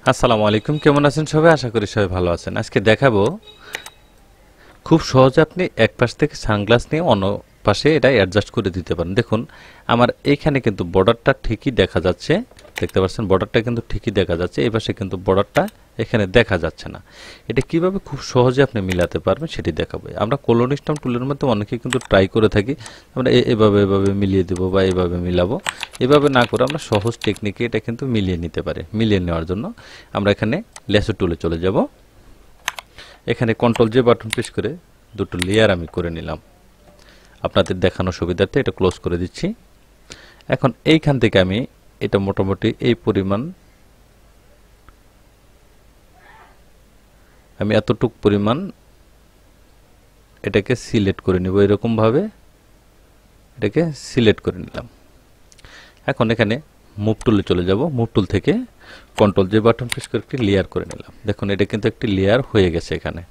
আসসালামু আলাইকুম, কেমন আছেন সবাই? আশা করি সবাই ভালো আছেন। আজকে দেখাবো খুব সহজে আপনি এক পাশ থেকে সানগ্লাস নিয়ে অন্য পাশে এটা অ্যাডজাস্ট করে দিতে পারেন। দেখুন আমার এইখানে কিন্তু বর্ডারটা ঠিকই দেখা যাচ্ছে, দেখতে পাচ্ছেন বর্ডারটা কিন্তু ঠিকই দেখা যাচ্ছে, এই পাশে কিন্তু বর্ডারটা এখানে দেখা যাচ্ছে না। এটা কিভাবে খুব সহজে আপনি মিলাতে পারবেন সেটি দেখাবো। আমরা কলোনি স্ট্যাম্প টুলের মধ্যে অনেকেই কিন্তু ট্রাই করে থাকি, আমরা এভাবে এভাবে মিলিয়ে দেবো বা এভাবে মিলাবো। এভাবে না করে আমরা সহজ টেকনিকে এটা কিন্তু মিলিয়ে নিতে পারি। মিলিয়ে নেওয়ার জন্য আমরা এখানে লেসো টুলে চলে যাব। এখানে কন্ট্রোল জে বাটন প্রেস করে দুটো লেয়ার আমি করে নিলাম। আপনাদের দেখানোর সুবিধার্থে এটা ক্লোজ করে দিচ্ছি। এখন এইখান থেকে আমি এটা মোটামুটি এই পরিমাণ, আমি এতটুক পরিমাণ এটাকে সিলেক্ট করে নিব। এরকমভাবে এটাকে সিলেক্ট করে নিলাম। এখন এখানে মুভ টুলে চলে যাব। মুভ টুল থেকে কন্ট্রোল জে বাটন প্রেস করে একটি লেয়ার করে নিলাম। দেখুন এটা কিন্তু একটি লেয়ার হয়ে গেছে এখানে।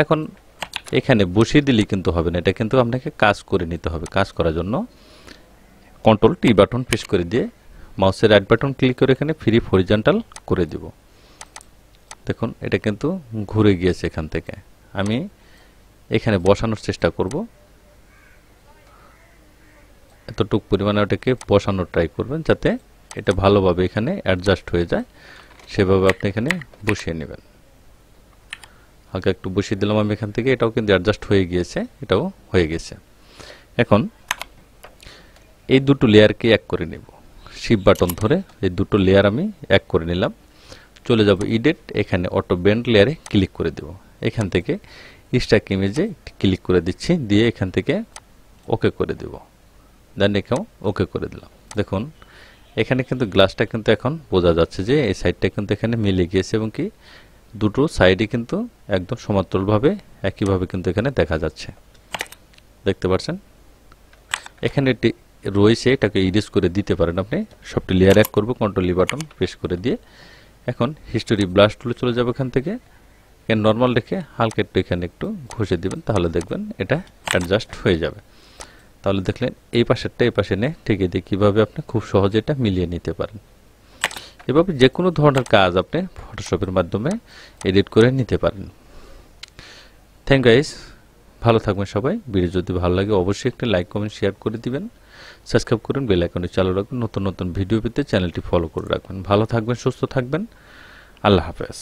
এখন এখানে বসিয়ে দিলে কিন্তু হবে না, এটা কিন্তু আপনাকে কাজ করে নিতে হবে। কাজ করার জন্য কন্ট্রোল টি বাটন প্রেস করে দিয়ে মাউসের রাইট বাটন ক্লিক করে এখানে ফ্রি হরিজন্টাল করে দিব। দেখুন এটা কিন্তু ঘুরে গিয়েছে এখান থেকে। আমি এখানে বসানোর চেষ্টা করব, এতটুক পরিমাণে ওটাকে বসানোর ট্রাই করবেন যাতে এটা ভালোভাবে এখানে অ্যাডজাস্ট হয়ে যায়। সেভাবে আপনি এখানে বসিয়ে নেবেন। হালকা একটু বসিয়ে দিলাম আমি এখান থেকে, এটাও কিন্তু অ্যাডজাস্ট হয়ে গিয়েছে, এটাও হয়ে গেছে। এখন এই দুটো লেয়ারকে এক করে নেব। শিফট বাটন ধরে এই দুটো লেয়ার আমি এক করে নিলাম। চলে যাব এডিট, এখানে অটো বেন্ড লেয়ারে ক্লিক করে দেব। এখান থেকে স্ট্যাক ইমেজে ক্লিক করে দিচ্ছি, দিয়ে এখান থেকে ওকে করে দেব। দেন এখানেও ওকে করে দিলাম। দেখুন এখানে কিন্তু গ্লাসটা কিন্তু এখন বোঝা যাচ্ছে যে এই সাইডটা কিন্তু এখানে মিলে গিয়েছে এবং কি দুটো সাইডে কিন্তু একদম সমান্তরালভাবে একইভাবে কিন্তু এখানে দেখা যাচ্ছে, দেখতে পাচ্ছেন। এখানে এটি রয়েছে, এটাকে ইরেজ করে দিতে পারেন আপনি। সবটি লেয়ার এক করব, কন্ট্রোল ই বাটন প্রেস করে দিয়ে এখন হিস্টোরি ব্লাশ টুলে চলে যাবে। এখান থেকে এখানে নর্মাল রেখে হালকা একটু এখানে একটু ঘষে দিবেন, তাহলে দেখবেন এটা অ্যাডজাস্ট হয়ে যাবে। তাহলে দেখলেন এই পাশেরটা এই পাশে নিয়ে ঠেকে দিয়ে কীভাবে আপনি খুব সহজে এটা মিলিয়ে নিতে পারেন। এভাবে যে কোনো ধরনের কাজ আপনি ফটোশপের মাধ্যমে এডিট করে নিতে পারেন। থ্যাংক গাইস, ভালো থাকবেন সবাই। ভিডিও যদি ভালো লাগে অবশ্যই একটা লাইক কমেন্ট শেয়ার করে দিবেন, সাবস্ক্রাইব করুন, বেল আইকনটি চালু রাখবেন, নতুন নতুন ভিডিও পেতে চ্যানেলটি ফলো করে রাখবেন। ভালো থাকবেন, সুস্থ থাকবেন, আল্লাহ হাফেজ।